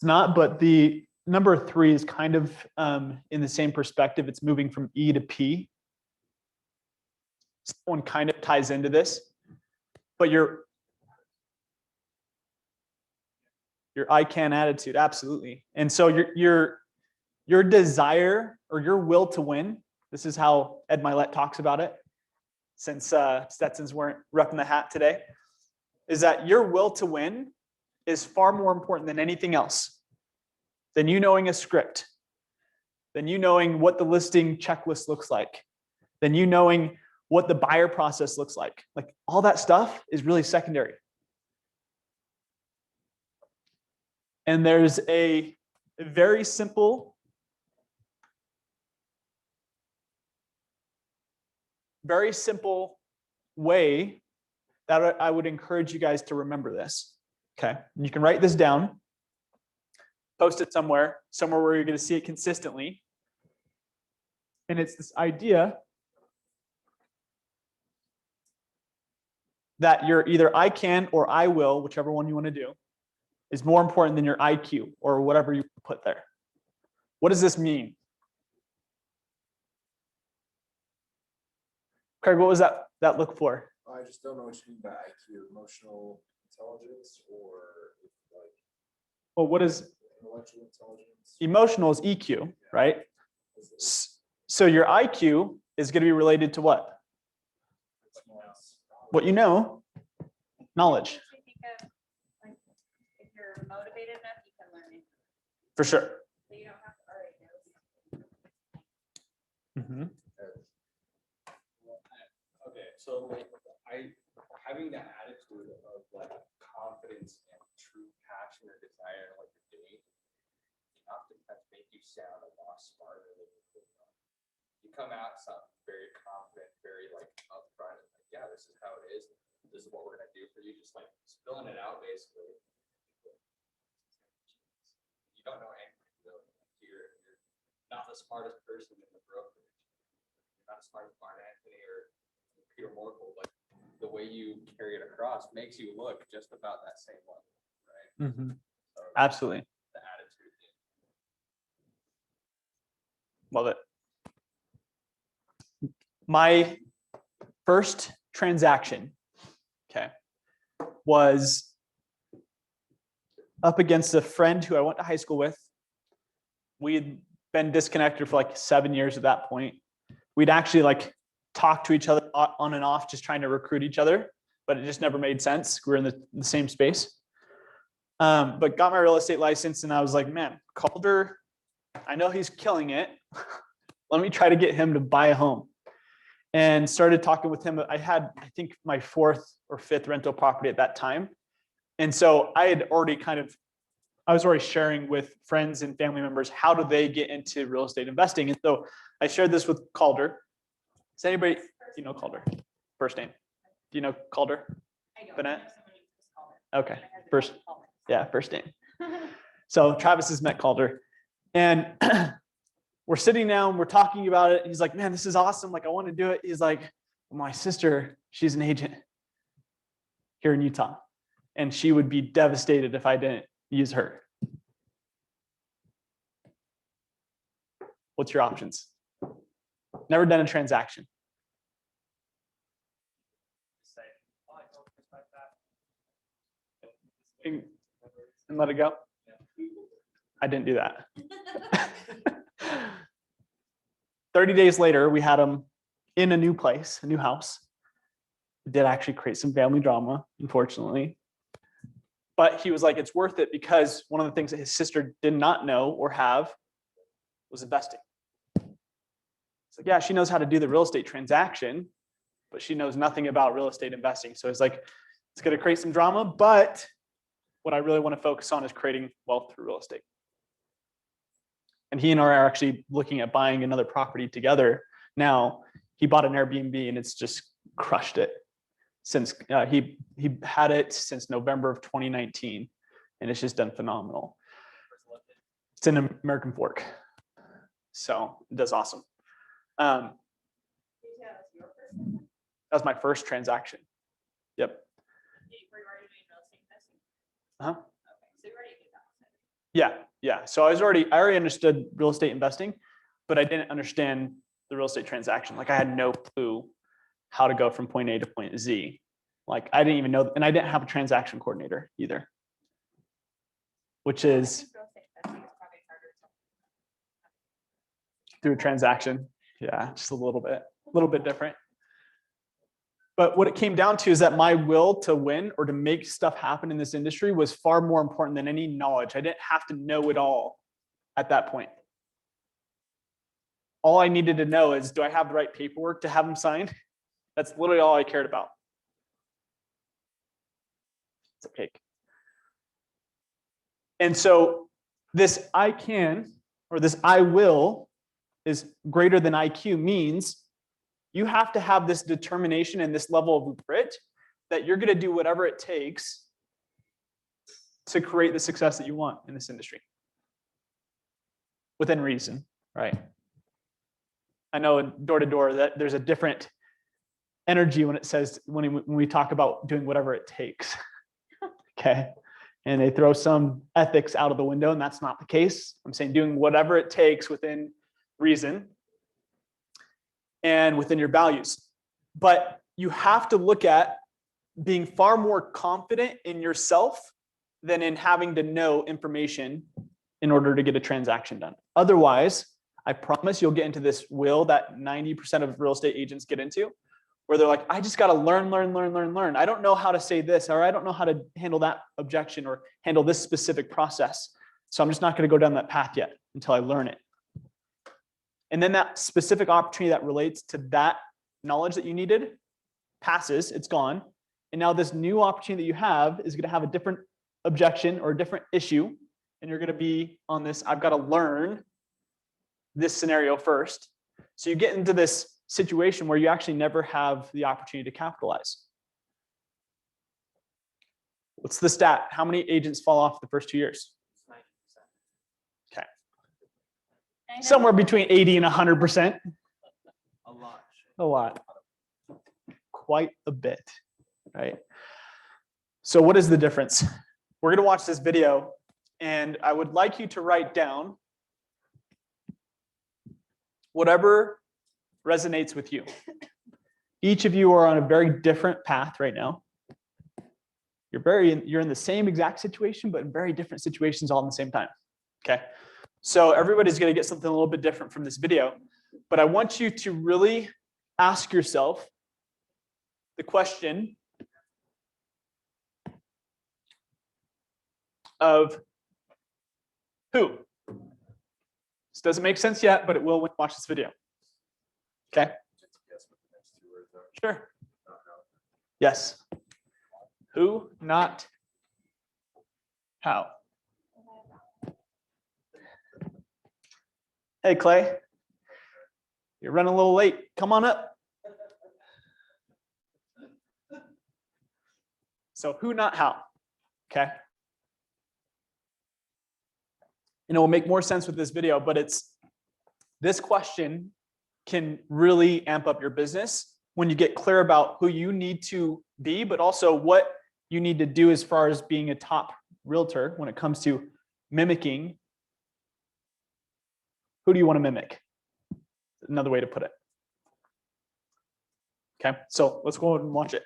not, but the number 3 is kind of in the same perspective. It's moving from E to P. One kind of ties into this, but your I can attitude, absolutely. And so your desire or your will to win, this is how Ed Milet talks about it, since Stetsons weren't repping the hat today, is that your will to win is far more important than anything else, than you knowing a script, than you knowing what the listing checklist looks like, than you knowing what the buyer process looks like. Like all that stuff is really secondary. And there's a very simple, way that I would encourage you guys to remember this. Okay, you can write this down, post it somewhere where you're going to see it consistently. And it's this idea that your either I can or I will, whichever one you want to do, is more important than your IQ or whatever you put there. What does this mean? Craig, what was that look for? I just don't know what you mean by IQ, emotional intelligence, or like. Well, what is intellectual intelligence? Emotional is EQ, right? So your IQ is going to be related to what? What you know, knowledge. If you're motivated enough, you can learn it. For sure. So you don't have to already know. Okay, so like having that attitude of like confidence and true passion or desire in what you're doing can oftentimes make you sound a lot smarter than you really are. You come out sound very confident, very like upfront, and like, yeah, this is how it is. This is what we're gonna do for you. Just like spilling it out, basically. You don't know anything really. You're not the smartest person in the brokerage. You're not as smart as Mark Anthony or Peter Morkel, but the way you carry it across makes you look just about that same level, right? Mm-hmm. So Absolutely. the attitude. Love it. My first transaction, okay, was up against a friend who I went to high school with. We had been disconnected for like 7 years at that point. We'd actually like talked to each other on and off, just trying to recruit each other, but it just never made sense. We were in the same space. But got my real estate license, and I was like, man, Calder, I know he's killing it. Let me try to get him to buy a home. And started talking with him. I had, I think, my 4th or 5th rental property at that time. And so I had already I was already sharing with friends and family members, how do they get into real estate investing? And so I shared this with Calder. Does anybody, do you know Calder? First name. Do you know Calder? I don't Bennett? know somebody who's just called it. Okay. First name. So Travis has met Calder. And we're sitting down, we're talking about it. He's like, man, this is awesome. Like, I want to do it. He's like, my sister, she's an agent here in Utah. And she would be devastated if I didn't use her. What's your options? Never done a transaction. And let it go. I didn't do that. 30 days later, we had him in a new place, a new house. It did actually create some family drama, unfortunately. But he was like, it's worth it because one of the things that his sister did not know or have was investing. It's like, yeah, she knows how to do the real estate transaction, but she knows nothing about real estate investing. So it's like, it's going to create some drama, but what I really want to focus on is creating wealth through real estate. And he and I are actually looking at buying another property together. Now, he bought an Airbnb and it's just crushed it. Since he had it since November of 2019, and it's just done phenomenal. It's in American Fork, so it does awesome. That was my first transaction. Yep. You were already doing real estate investing? Uh-huh. Okay, so you already did that. Yeah. So I already understood real estate investing, but I didn't understand the real estate transaction. Like I had no clue how to go from point A to point Z. Like I didn't even know, and I didn't have a transaction coordinator either, which I is think real estate investing is probably harder to- through a transaction. Yeah, just a little bit different. But what it came down to is that my will to win or to make stuff happen in this industry was far more important than any knowledge. I didn't have to know it all at that point. All I needed to know is, do I have the right paperwork to have them signed? That's literally all I cared about. It's a cake. And so this I can, or this I will, is greater than IQ means you have to have this determination and this level of grit that you're going to do whatever it takes to create the success that you want in this industry. Within reason, right? I know door to door that there's a different energy when it says, when we talk about doing whatever it takes. Okay. And they throw some ethics out of the window, and that's not the case. I'm saying doing whatever it takes within reason and within your values. But you have to look at being far more confident in yourself than in having to know information in order to get a transaction done. Otherwise, I promise you'll get into this will that 90% of real estate agents get into, where they're like, I just got to learn. I don't know how to say this, or I don't know how to handle that objection or handle this specific process. So I'm just not going to go down that path yet until I learn it. And then that specific opportunity that relates to that knowledge that you needed passes, it's gone. And now this new opportunity that you have is going to have a different objection or a different issue. And you're going to be on this, I've got to learn this scenario first. So you get into this situation where you actually never have the opportunity to capitalize. What's the stat? How many agents fall off the first 2 years? Okay. I know. Somewhere between 80 and 100%. A lot. A lot. Quite a bit, right? So what is the difference? We're going to watch this video, and I would like you to write down whatever resonates with you. Each of you are on a very different path right now. You're in the same exact situation, but in very different situations all at the same time. Okay. So everybody's going to get something a little bit different from this video, but I want you to really ask yourself the question of who. This doesn't make sense yet, but it will when you watch this video. Okay. Yes, with the next 2 words are Sure. not how. Yes. Who, not how. Hey, Clay. You're running a little late. Come on up. So who, not how. Okay. And it will make more sense with this video, but this question can really amp up your business when you get clear about who you need to be, but also what you need to do as far as being a top realtor when it comes to mimicking. Who do you want to mimic? Another way to put it. Okay, so let's go ahead and watch it.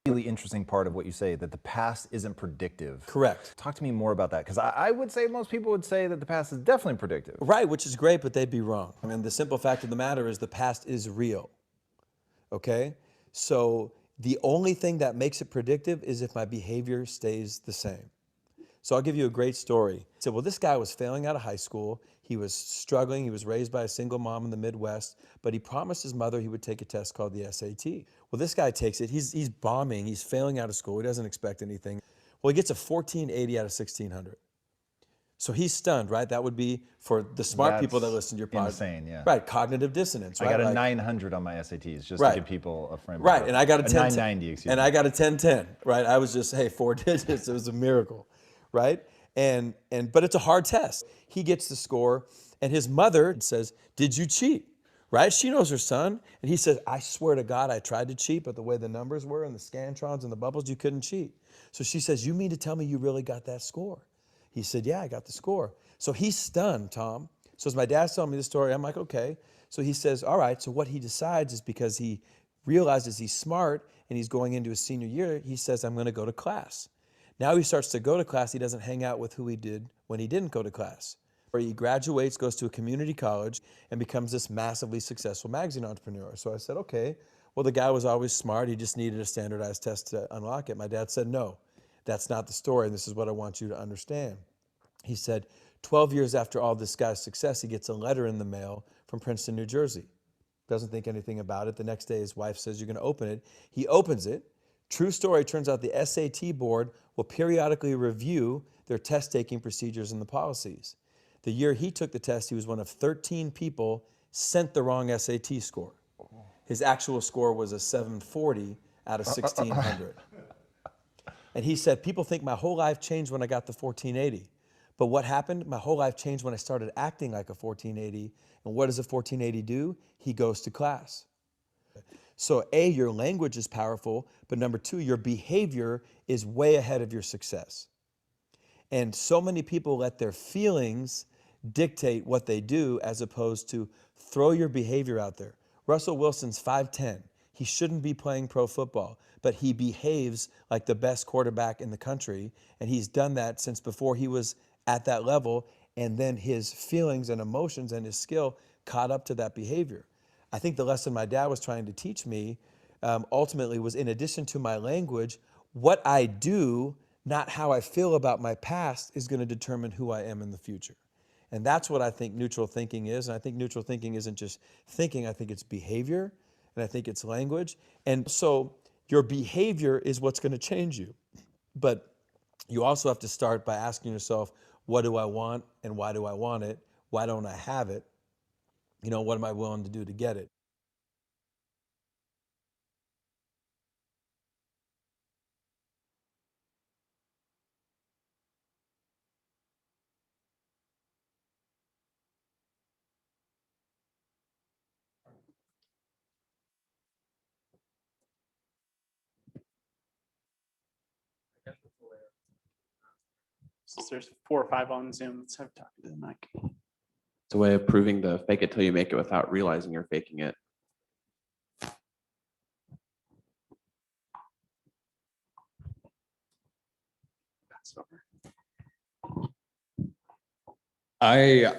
Really interesting part of what you say, that the past isn't predictive. Correct. Talk to me more about that, because I would say most people would say that the past is definitely predictive. Right, which is great, but they'd be wrong. I mean, the simple fact of the matter is the past is real. Okay? So the only thing that makes it predictive is if my behavior stays the same. So I'll give you a great story. So, well, this guy was failing out of high school. He was struggling. He was raised by a single mom in the Midwest, but he promised his mother he would take a test called the SAT. Well, this guy takes it. He's bombing. He's failing out of school. He doesn't expect anything. Well, he gets a 1480 out of 1600. So he's stunned, right? That would be for the smart people that listen to your podcast. Insane, yeah. Right, cognitive dissonance. I Right? got a Like, 900 on my SATs, just Right. to give people a frame. Right, and I got a 10, 990, excuse me. and I got a 1010, right? I was just, hey, 4 digits. It was a miracle, right? But it's a hard test. He gets the score, And his mother says, did you cheat? Right? She knows her son. And he says, I swear to God, I tried to cheat, but the way the numbers were and the scantrons and the bubbles, you couldn't cheat. So she says, you mean to tell me you really got that score? He said, yeah, I got the score. So he's stunned, Tom. So as my dad's telling me the story, I'm like, okay. So he says, all right. So what he decides is because he realizes he's smart and he's going into his senior year, he says, I'm going to go to class. Now he starts to go to class. He doesn't hang out with who he did when he didn't go to class. Or he graduates, goes to a community college, and becomes this massively successful magazine entrepreneur. So I said, okay, well, the guy was always smart. He just needed a standardized test to unlock it. My dad said, no, that's not the story. And this is what I want you to understand. He said, 12 years after all this guy's success, he gets a letter in the mail from Princeton, New Jersey. Doesn't think anything about it. The next day, his wife says, you're going to open it. He opens it. True story, turns out the SAT board will periodically review their test-taking procedures and the policies. The year he took the test, he was one of 13 people sent the wrong SAT score. His actual score was a 740 out of 1,600. And he said, people think my whole life changed when I got the 1480. But what happened? My whole life changed when I started acting like a 1480. And what does a 1480 do? He goes to class. So A, your language is powerful, but number two, your behavior is way ahead of your success. And so many people let their feelings dictate what they do as opposed to throw your behavior out there. Russell Wilson's 5'10". He shouldn't be playing pro football, but he behaves like the best quarterback in the country. And he's done that since before he was at that level. And then his feelings and emotions and his skill caught up to that behavior. I think the lesson my dad was trying to teach me ultimately was, in addition to my language, what I do, not how I feel about my past, is going to determine who I am in the future. And that's what I think neutral thinking is. And I think neutral thinking isn't just thinking. I think it's behavior, and I think it's language. And so your behavior is what's going to change you. But you also have to start by asking yourself, what do I want and why do I want it? Why don't I have it? You know, what am I willing to do to get it? Since there's 4 or 5 on Zoom, let's have talk to the mic. It's a way of proving the fake it till you make it without realizing you're faking it. That's over. I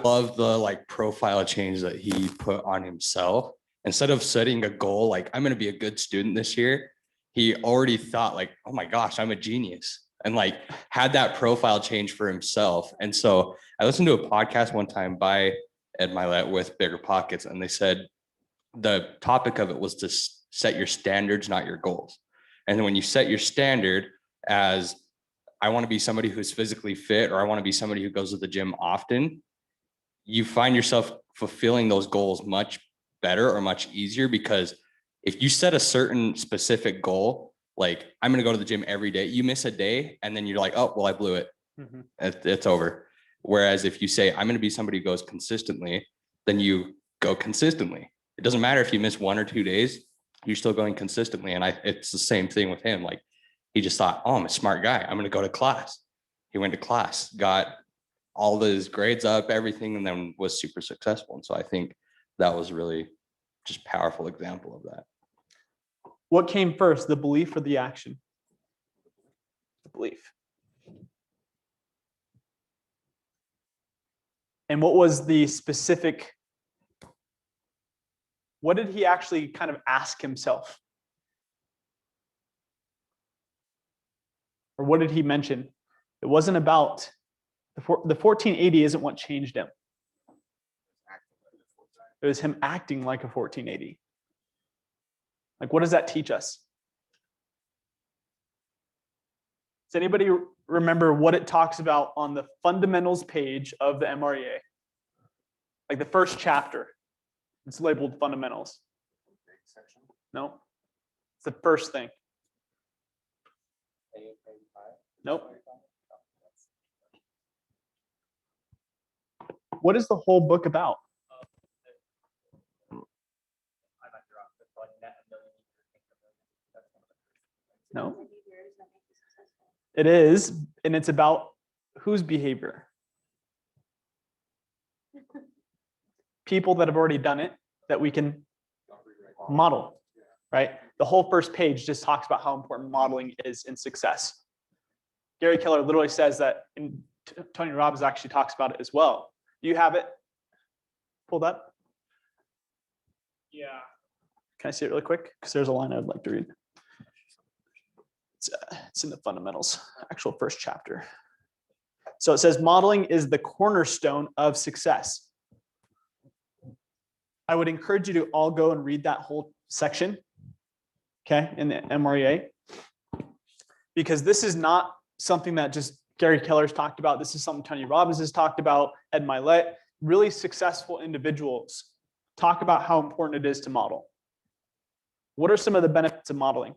love the like profile change that he put on himself. Instead of setting a goal like I'm going to be a good student this year, he already thought like, oh my gosh, I'm a genius, and like had that profile change for himself. And so I listened to a podcast one time by Ed Milet with Bigger Pockets, and they said the topic of it was to set your standards, not your goals. And then when you set your standard as I want to be somebody who's physically fit, or I want to be somebody who goes to the gym often, you find yourself fulfilling those goals much better or much easier, because if you set a certain specific goal, like I'm going to go to the gym every day, you miss a day and then you're like, oh, well, I blew it. Mm-hmm. It's over. Whereas if you say, I'm going to be somebody who goes consistently, then you go consistently. It doesn't matter if you miss 1 or 2 days, you're still going consistently. And it's the same thing with him. Like he just thought, oh, I'm a smart guy, I'm going to go to class. He went to class, got all his grades up, everything, and then was super successful. And so I think that was really just powerful example of that. What came first, the belief or the action? The belief. And what was the specific, what did he actually kind of ask himself? Or what did he mention? It wasn't about, the 1480 isn't what changed him. It was him acting like a 1480. Like, what does that teach us? Does anybody remember what it talks about on the fundamentals page of the MREA? Like the first chapter, it's labeled fundamentals. No, it's the first thing. Nope. What is the whole book about? I might be wrong, but like net a million, think a million. That's one of the- No, Behaviors that make you successful. it is, and it's about whose behavior? People that have already done it that we can model, right? The whole first page just talks about how important modeling is in success. Gary Keller literally says that, and Tony Robbins actually talks about it as well. Do you have it pulled up? Yeah. Can I see it really quick? Because there's a line I'd like to read. It's in the fundamentals, actual first chapter. So it says modeling is the cornerstone of success. I would encourage you to all go and read that whole section, okay, in the MREA, because this is not something that just Gary Keller's talked about. This is something Tony Robbins has talked about, Ed Milet. Really successful individuals talk about how important it is to model. What are some of the benefits of modeling?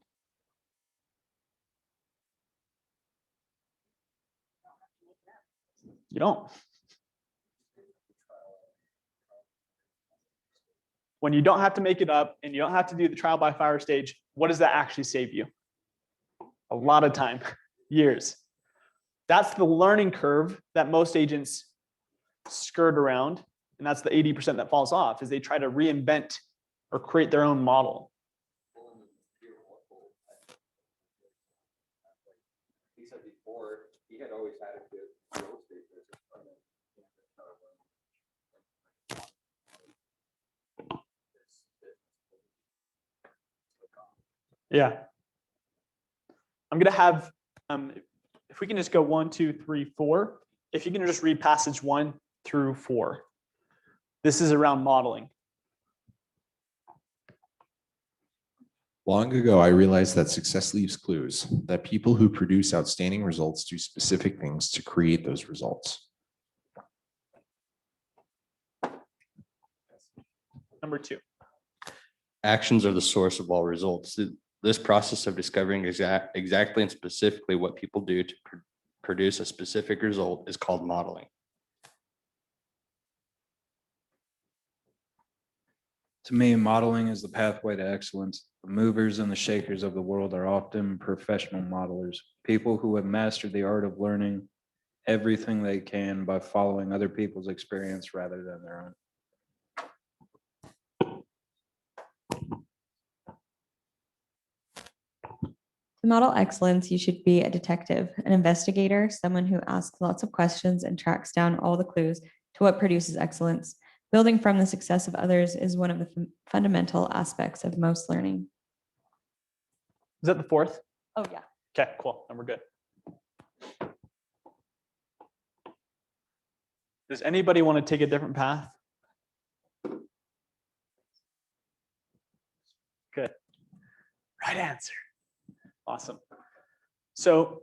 You don't. When you don't have to make it up and you don't have to do the trial by fire stage, what does that actually save you? A lot of time, years. That's the learning curve that most agents skirt around. And that's the 80% that falls off, is they try to reinvent or create their own model. He said before, he had always had a good real estate business. From it. Yeah. I'm going to have, if we can just go 1, 2, 3, 4, if you can just read passage 1 through 4. This is around modeling. Long ago, I realized that success leaves clues, that people who produce outstanding results do specific things to create those results. Number 2. Actions are the source of all results. This process of discovering exactly and specifically what people do to produce a specific result is called modeling. To me, modeling is the pathway to excellence. The movers and the shakers of the world are often professional modelers, people who have mastered the art of learning everything they can by following other people's experience rather than their own. To model excellence, you should be a detective, an investigator, someone who asks lots of questions and tracks down all the clues to what produces excellence. Building from the success of others is one of the fundamental aspects of most learning. Is that the 4th? Oh, yeah. Okay, cool. Then we're good. Does anybody want to take a different path? Good. Right answer. Awesome. So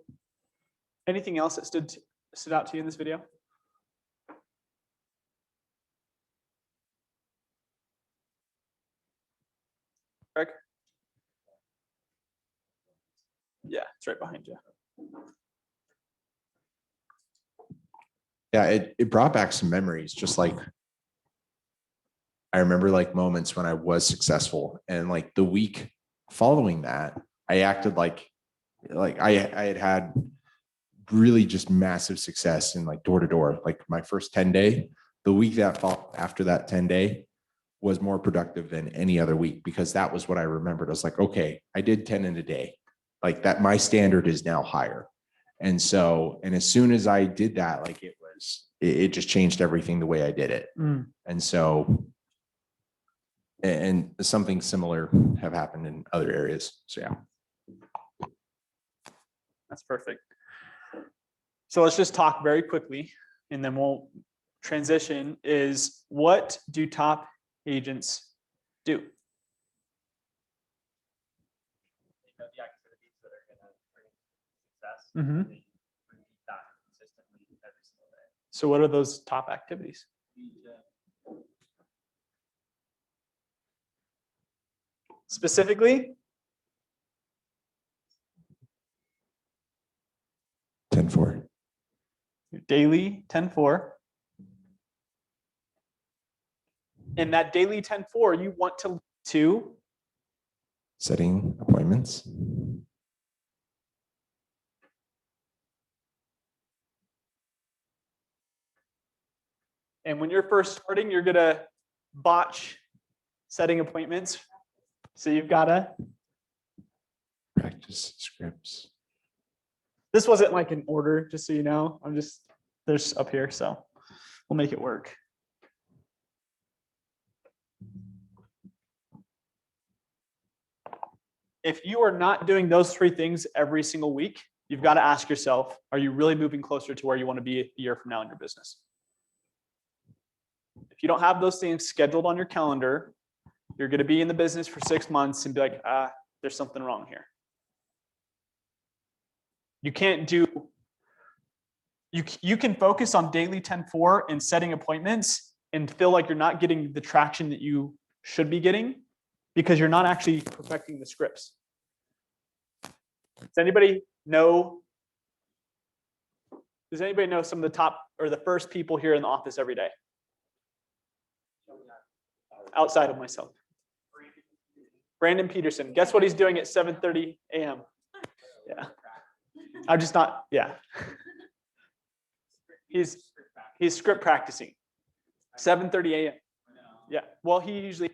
anything else that stood out to you in this video? Eric? Yeah, it's right behind you. Yeah, it brought back some memories, just like I remember like moments when I was successful, and like the week following that, I acted like I had really just massive success in like door to door. Like my first 10 day, the week that followed after that 10 day was more productive than any other week, because that was what I remembered. I was like, okay, I did 10 in a day. Like that, my standard is now higher. And so, and as soon as I did that, like it just changed everything the way I did it. And so, and something similar have happened in other areas. So yeah. That's perfect. So let's just talk very quickly, and then we'll transition. Is what do top agents do? You know, the activities that are going to bring success. Mhm. They repeat that consistently every single day. So what are those top activities? Specifically? 10-4. Daily 10-4. In that daily 10-4, you want to Setting appointments. and when you're first starting, you're gonna botch setting appointments. So you've gotta, Practice scripts. this wasn't like an order, just so you know. I'm just, there's up here, so we'll make it work. If you are not doing those 3 things every single week, you've got to ask yourself, are you really moving closer to where you want to be a year from now in your business? If you don't have those things scheduled on your calendar, you're going to be in the business for 6 months and be like, there's something wrong here. You can't do, you can focus on daily 10-4 and setting appointments and feel like you're not getting the traction that you should be getting because you're not actually perfecting the scripts. Does anybody know some of the top or the first people here in the office every day? Outside of myself. Brandon Peterson. Guess what he's doing at 7:30 a.m.? Yeah. I'm just not, yeah. He's script practicing. 7:30 a.m. Yeah. Well, he usually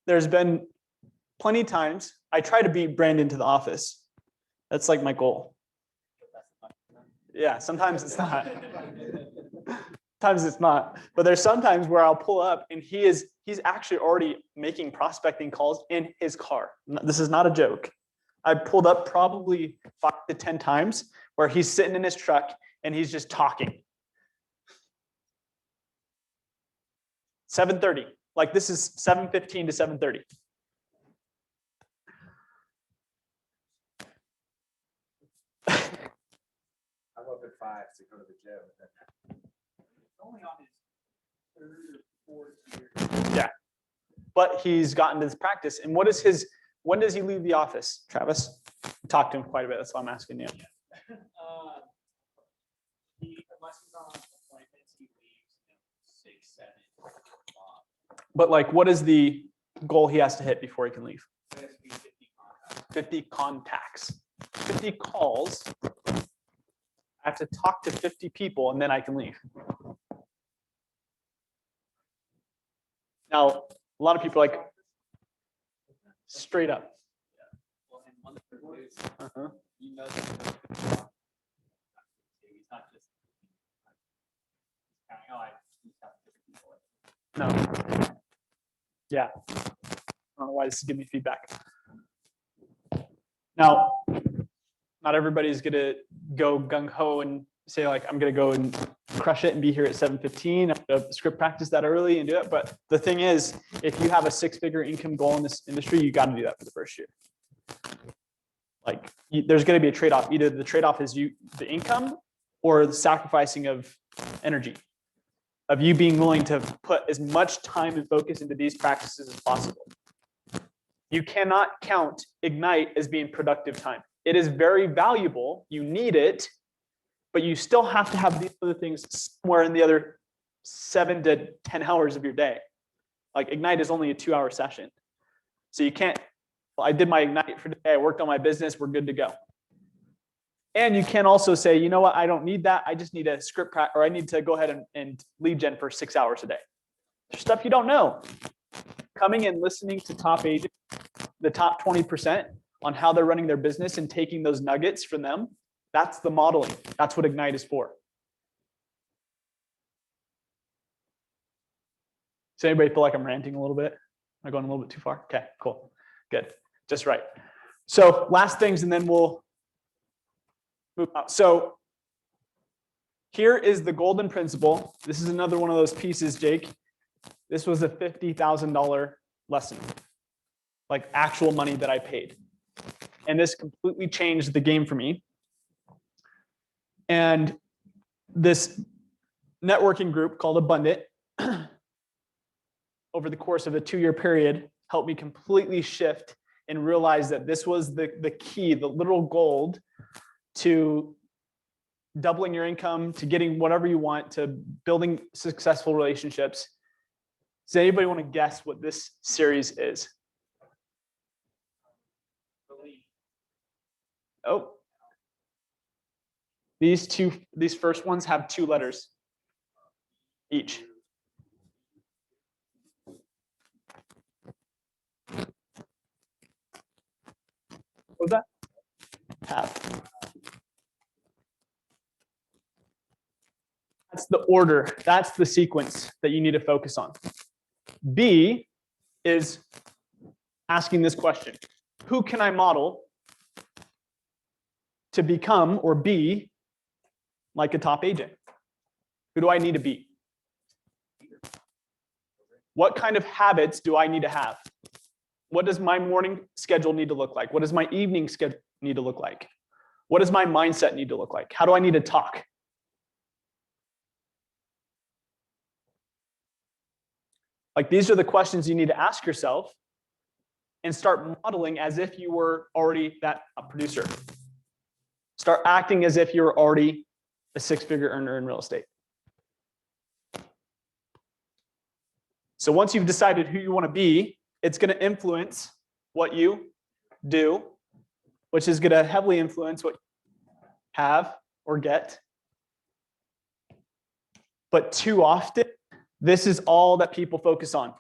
there's been plenty of times I try to beat Brandon to the office. That's like my goal. Yeah, sometimes it's not. Sometimes it's not. But there's sometimes where I'll pull up and he's actually already making prospecting calls in his car. This is not a joke. I pulled up probably 5 to 10 times where he's sitting in his truck and he's just talking. 7:30. Like this is 7:15 to 7:30. I'm up at 5 to go to the gym. It's only on his 3rd or 4th year. Yeah. But he's gotten to this practice. And when does he leave the office, Travis? We talked to him quite a bit. That's why I'm asking you. Unless he's on appointments, he leaves 6, 7 o'clock. But like, what is the goal he has to hit before he can leave? It has to be 50 contacts. 50 contacts, 50 calls. I have to talk to 50 people and then I can leave. Now, a lot of people are like, straight up. Well, and once they're loose, Uh-huh. you know that he's not just counting, oh, I just have 50 people. No. Yeah. I don't know why this is giving me feedback. Now, not everybody's gonna go gung-ho and say like, I'm gonna go and crush it and be here at 7:15. I'm gonna script practice that early and do it. But the thing is, if you have a 6-figure income goal in this industry, you got to do that for the first year. Like, there's gonna be a trade-off. Either the trade-off is the income or the sacrificing of energy, of you being willing to put as much time and focus into these practices as possible. You cannot count Ignite as being productive time. It is very valuable. You need it, but you still have to have these other things somewhere in the other 7 to 10 hours of your day. Like Ignite is only a 2-hour session. So you can't, well, I did my Ignite for today. I worked on my business. We're good to go. And you can also say, you know what? I don't need that. I just need a script practice, or I need to go ahead and lead gen for 6 hours a day. There's stuff you don't know. Coming and listening to top agents, the top 20% on how they're running their business and taking those nuggets from them. That's the modeling. That's what Ignite is for. Does anybody feel like I'm ranting a little bit? Am I going a little bit too far? Okay, cool. Good. Just right. So last things, and then we'll move on. So here is the golden principle. This is another one of those pieces, Jake. This was a $50,000 lesson, like actual money that I paid. And this completely changed the game for me. And this networking group called Abundant, over the course of a 2-year period, helped me completely shift and realize that this was the key, the literal gold to doubling your income, to getting whatever you want, to building successful relationships. Does anybody want to guess what this series is? Oh. These first ones have 2 letters each. What was that? Have. That's the order. That's the sequence that you need to focus on. B is asking this question. Who can I model to become or be like a top agent? Who do I need to be? What kind of habits do I need to have? What does my morning schedule need to look like? What does my evening schedule need to look like? What does my mindset need to look like? How do I need to talk? Like, these are the questions you need to ask yourself and start modeling as if you were already that producer. Start acting as if you were already a 6-figure earner in real estate. So once you've decided who you want to be, it's going to influence what you do, which is going to heavily influence what you have or get. But too often, this is all that people focus on.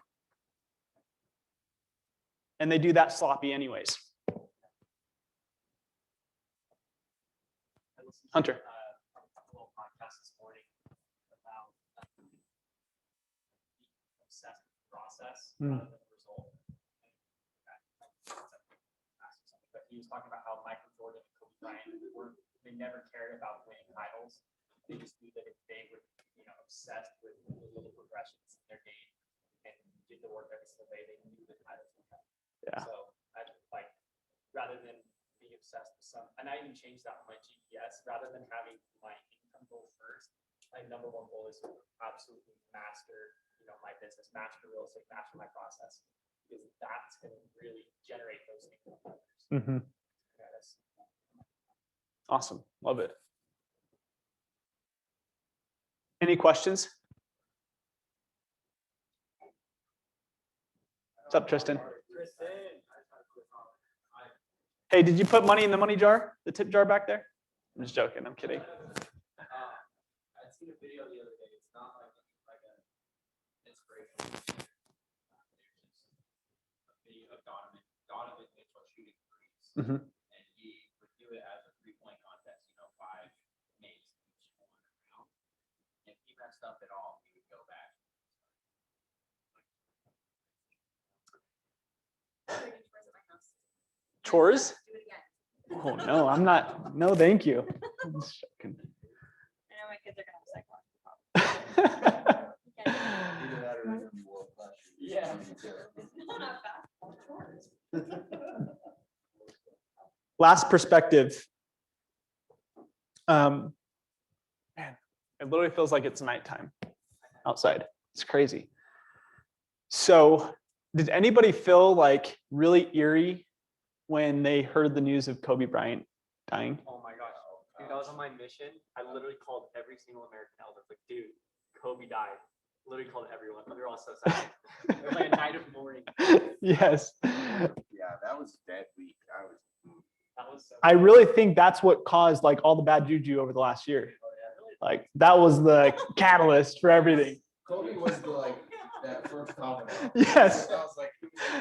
And they do that sloppy anyways. Hunter. A little podcast this morning about obsessed process rather than the result. But he was talking about how Michael Jordan and Kobe Bryant they never cared about winning titles. They just knew that if they were, obsessed with the little progressions in their game and did the work every single day, they knew the titles would come. Yeah. So I like rather than being obsessed with some, and I even changed that on my GPS. Rather than having my income goal first, my number 1 goal is to absolutely master, my business, master real estate, master my process, because that's going to really generate those income numbers. Mm-hmm. Awesome. Love it. Any questions? What's up, Tristan? Hey, did you put money in the money jar? The tip jar back there? I'm just joking. I'm kidding. I seen a video the other day. It's not like an inspirational. A video of Donovan Mitchell shooting threes, Mm-hmm. and he would do it as a 3-point contest. 5 makes each one round. If he messed up at all, he would go back. Chores? Do it again. Oh no, I'm not. No, thank you. I'm just joking. I know my kids are gonna have psychological problems. Either that or they're gonna be world-class. Yeah. No, not basketball. Last perspective. Man, it literally feels like it's nighttime outside. It's crazy. So, did anybody feel like really eerie when they heard the news of Kobe Bryant dying? Oh my gosh, dude, I was on my mission. I literally called every single American elder. Like, dude, Kobe died. Literally called everyone. We were all so sad. It was like a night of mourning. Yes. Yeah, that was dead week. That was so. I really think that's what caused like all the bad juju over the last year. Like that was the catalyst for everything. Kobe was that first comment. Yes. I was like,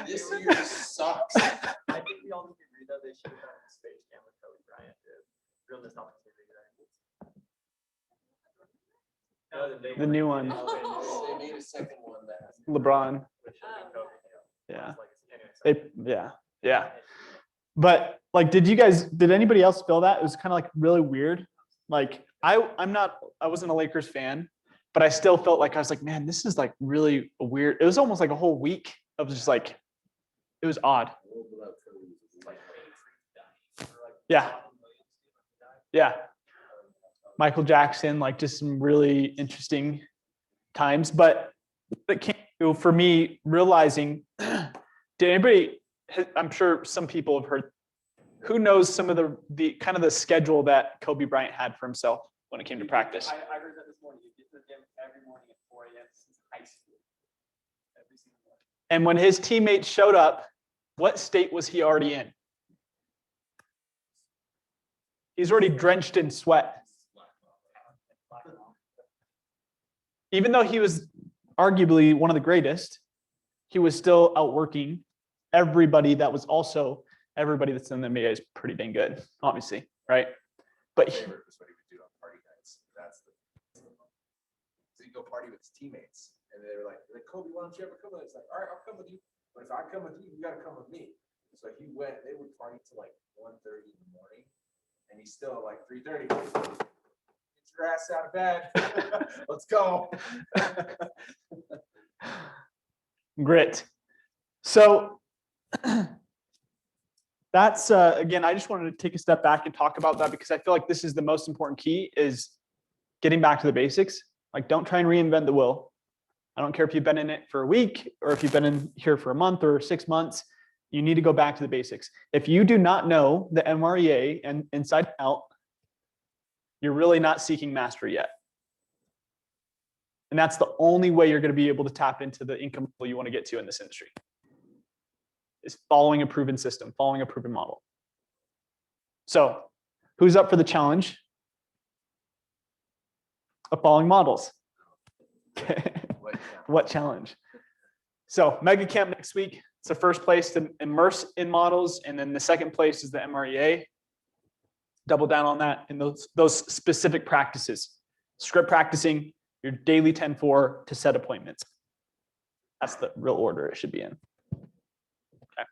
this year sucks. I think we all need to read that. They should have done a Space Jam with Kobe Bryant, dude. Real missed opportunity there. The new one. They made a second one that has LeBron. Which I think Kobe, Yeah. anyway, sorry. Yeah. But like, did anybody else feel that? It was kind of like really weird. Like I wasn't a Lakers fan, but I still felt like I was like, man, this is like really weird. It was almost like a whole week of just like, it was odd. Yeah. Yeah. Michael Jackson, like just some really interesting times. But it came to, for me, realizing, did anybody, I'm sure some people have heard, who knows some of the kind of the schedule that Kobe Bryant had for himself when it came to practice? I heard that this morning. You get to the gym every morning at 4 a.m. since high school. Every single morning. And when his teammates showed up, what state was he already in? He's already drenched in sweat. Even though he was arguably one of the greatest, he was still outworking everybody that was also everybody that's in the NBA is pretty dang good, obviously, right? But That's what he would do on party nights. So he'd go party with his teammates, and they were like, Kobe, why don't you ever come with us? Like, all right, I'll come with you. But if I come with you, you got to come with me. So he went. They would party till like 1:30 in the morning, and he's still at like 3:30. Get your ass out of bed. Let's go. Grit. So that's again, I just wanted to take a step back and talk about that because I feel like this is the most important key is getting back to the basics. Like, don't try and reinvent the wheel. I don't care if you've been in it for a week or if you've been in here for a month or 6 months. You need to go back to the basics. If you do not know the MREA and inside out, you're really not seeking mastery yet. And that's the only way you're going to be able to tap into the income level you want to get to in this industry. Is following a proven system, following a proven model. So, who's up for the challenge of following models? What challenge? So, Mega Camp next week. It's the first place to immerse in models, and then the second place is the MREA. Double down on that in those specific practices. Script practicing, your daily 10-4 to set appointments. That's the real order it should be in. Okay.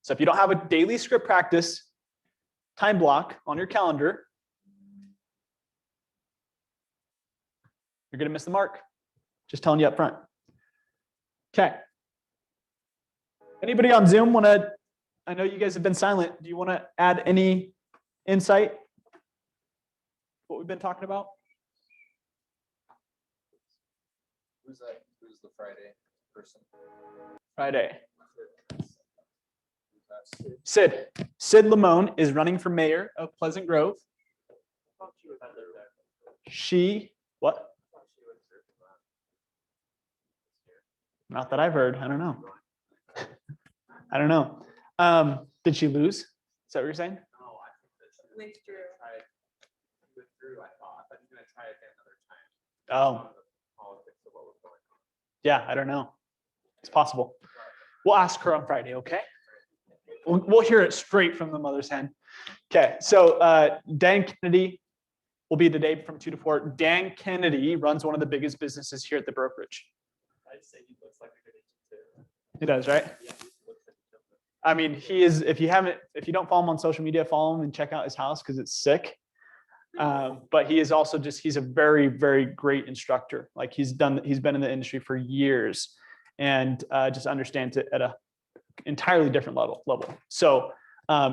So if you don't have a daily script practice time block on your calendar, you're going to miss the mark. Just telling you up front. Okay. Anybody on Zoom want to, I know you guys have been silent. Do you want to add any insight? What we've been talking about? Who's the Friday person? Friday. Sid Lamone is running for mayor of Pleasant Grove. She, what? Not that I've heard. I don't know. I don't know. Did she lose? Is that what you're saying? No, I think that she withdrew, I thought. I thought he was going to try again another time. Oh, Politics of what was going on. yeah, I don't know. It's possible. We'll ask her on Friday, okay? We'll hear it straight from the mother's hen. Okay, so Dan Kennedy will be the day from 2 to 4. Dan Kennedy runs one of the biggest businesses here at the brokerage. I'd say he looks like a good agent too. He does, right? Yeah, he looks like a good agent. I mean, he is, if you don't follow him on social media, follow him and check out his house because it's sick. But he is also he's a very, very great instructor. Like he's been in the industry for years and just understands it at a entirely different level. So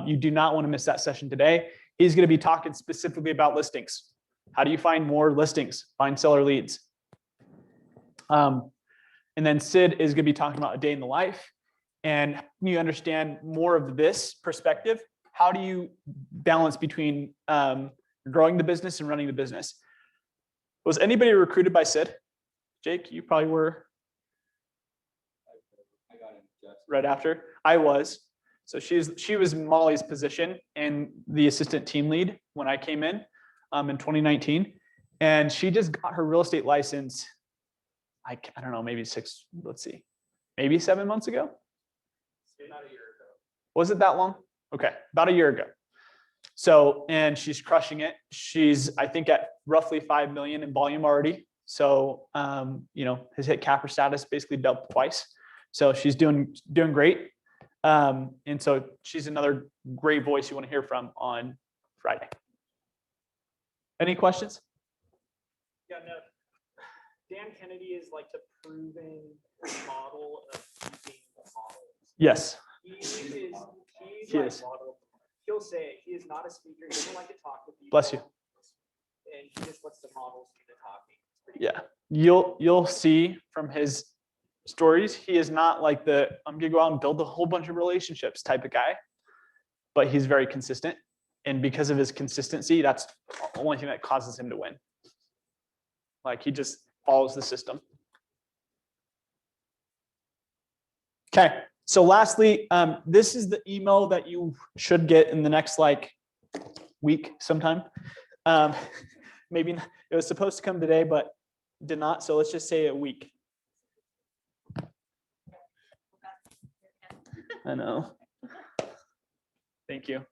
you do not want to miss that session today. He's going to be talking specifically about listings. How do you find more listings? Find seller leads. And then Sid is going to be talking about a day in the life. And you understand more of this perspective. How do you balance between growing the business and running the business? Was anybody recruited by Sid? Jake, you probably were. I got him just Right after I was. So she was Molly's position and the assistant team lead when I came in 2019. And she just got her real estate license. I don't know, maybe maybe 7 months ago. About a year ago. Was it that long? Okay, about a year ago. So, and she's crushing it. She's, I think, at roughly 5 million in volume already So, has hit capper status, basically doubled twice. So she's doing great. And so she's another great voice you want to hear from on Friday. Any questions? Yeah, no. Dan Kennedy is like the proven model of using models. Yes. He's He like is. model. He'll say he is not a speaker. He doesn't like to talk to people. Bless you. And he just lets the models do the talking. It's pretty Yeah. You'll see from his stories, he is not like I'm gonna go out and build a whole bunch of relationships type of guy, but he's very consistent. And because of his consistency, that's the only thing that causes him to win. Like he just follows the system. Okay. So lastly, this is the email that you should get in the next week sometime. Maybe it was supposed to come today, but did not. So let's just say a week. I know. Thank you.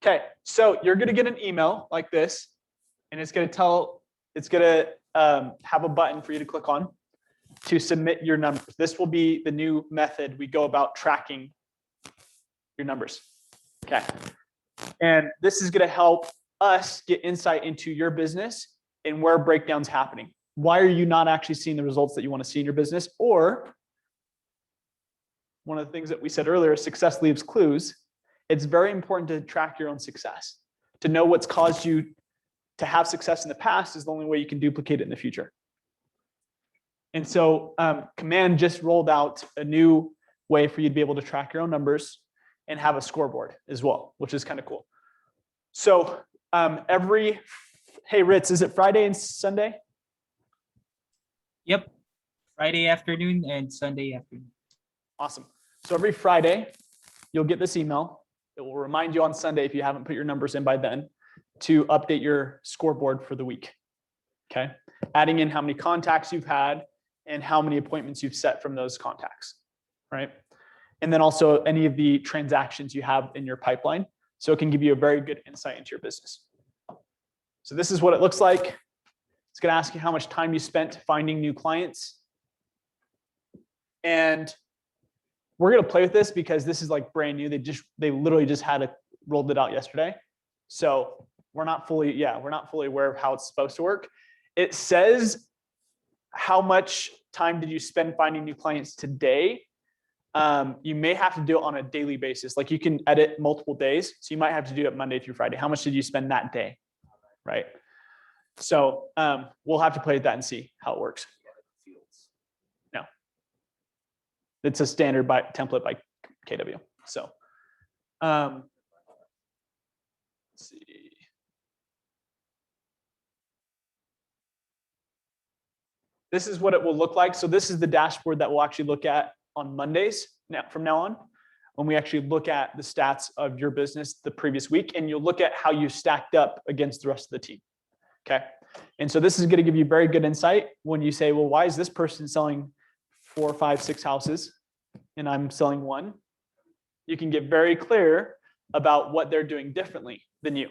Okay, so you're going to get an email like this, and it's going to have a button for you to click on to submit your numbers. This will be the new method we go about tracking your numbers. Okay, and this is going to help us get insight into your business and where breakdown's happening. Why are you not actually seeing the results that you want to see in your business? Or one of the things that we said earlier, success leaves clues. It's very important to track your own success. To know what's caused you to have success in the past is the only way you can duplicate it in the future. And so Command just rolled out a new way for you to be able to track your own numbers and have a scoreboard as well, which is kind of cool. So hey, Ritz, is it Friday and Sunday? Yep. Friday afternoon and Sunday afternoon. Awesome. So every Friday, you'll get this email. It will remind you on Sunday, if you haven't put your numbers in by then, to update your scoreboard for the week. Okay. Adding in how many contacts you've had and how many appointments you've set from those contacts. Right. And then also any of the transactions you have in your pipeline. So it can give you a very good insight into your business. So this is what it looks like. It's going to ask you how much time you spent finding new clients. And we're going to play with this because this is brand new. They literally just rolled it out yesterday. So we're not fully aware of how it's supposed to work. It says how much time did you spend finding new clients today? You may have to do it on a daily basis. Like you can edit multiple days. So you might have to do it Monday through Friday. How much did you spend that day? Right. So we'll have to play with that and see how it works. No. It's a standard template by KW. So let's see. This is what it will look like. So this is the dashboard that we'll actually look at on Mondays from now on, when we actually look at the stats of your business the previous week, and you'll look at how you stacked up against the rest of the team. Okay. And so this is going to give you very good insight when you say, well, why is this person selling 4, 5, 6 houses and I'm selling 1? You can get very clear about what they're doing differently than you.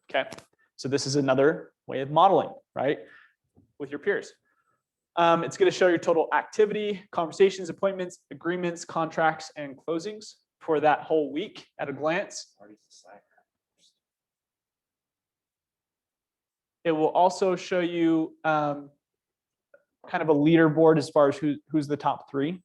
Okay. So this is another way of modeling, right? With your peers. It's going to show your total activity, conversations, appointments, agreements, contracts, and closings for that whole week at a glance. It will also show you kind of a leaderboard as far as who's the top 3.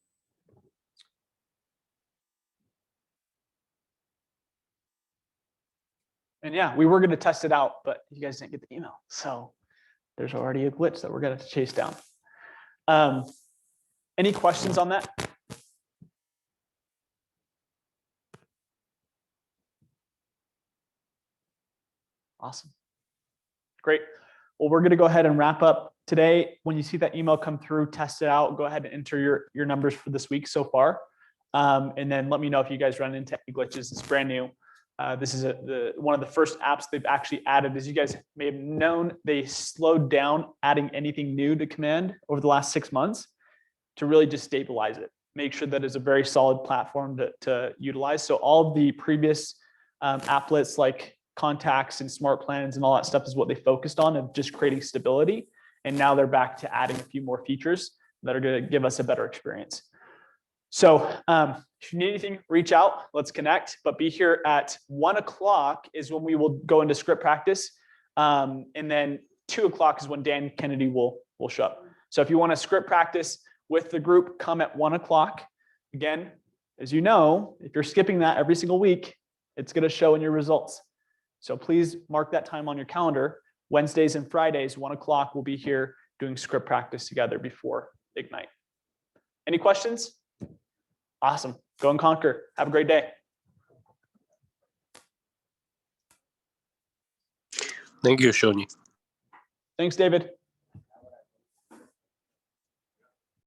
And yeah, we were going to test it out, but you guys didn't get the email. So there's already a glitch that we're going to chase down. Any questions on that? Awesome. Great. Well, we're going to go ahead and wrap up today. When you see that email come through, test it out. Go ahead and enter your numbers for this week so far. And then let me know if you guys run into any glitches. It's brand new. This is one of the first apps they've actually added. As you guys may have known, they slowed down adding anything new to Command over the last 6 months to really just stabilize it. Make sure that it's a very solid platform to utilize. So all of the previous applets like contacts and smart plans and all that stuff is what they focused on, of just creating stability. And now they're back to adding a few more features that are going to give us a better experience. So if you need anything, reach out, let's connect, but be here at 1 o'clock is when we will go into script practice. And then 2 o'clock is when Dan Kennedy will show up. So if you want to script practice with the group, come at 1 o'clock. Again, as you know, if you're skipping that every single week, it's going to show in your results. So please mark that time on your calendar. Wednesdays and Fridays, 1 o'clock, we'll be here doing script practice together before Ignite. Any questions? Awesome. Go and conquer. Have a great day. Thank you, Shoni. Thanks, David.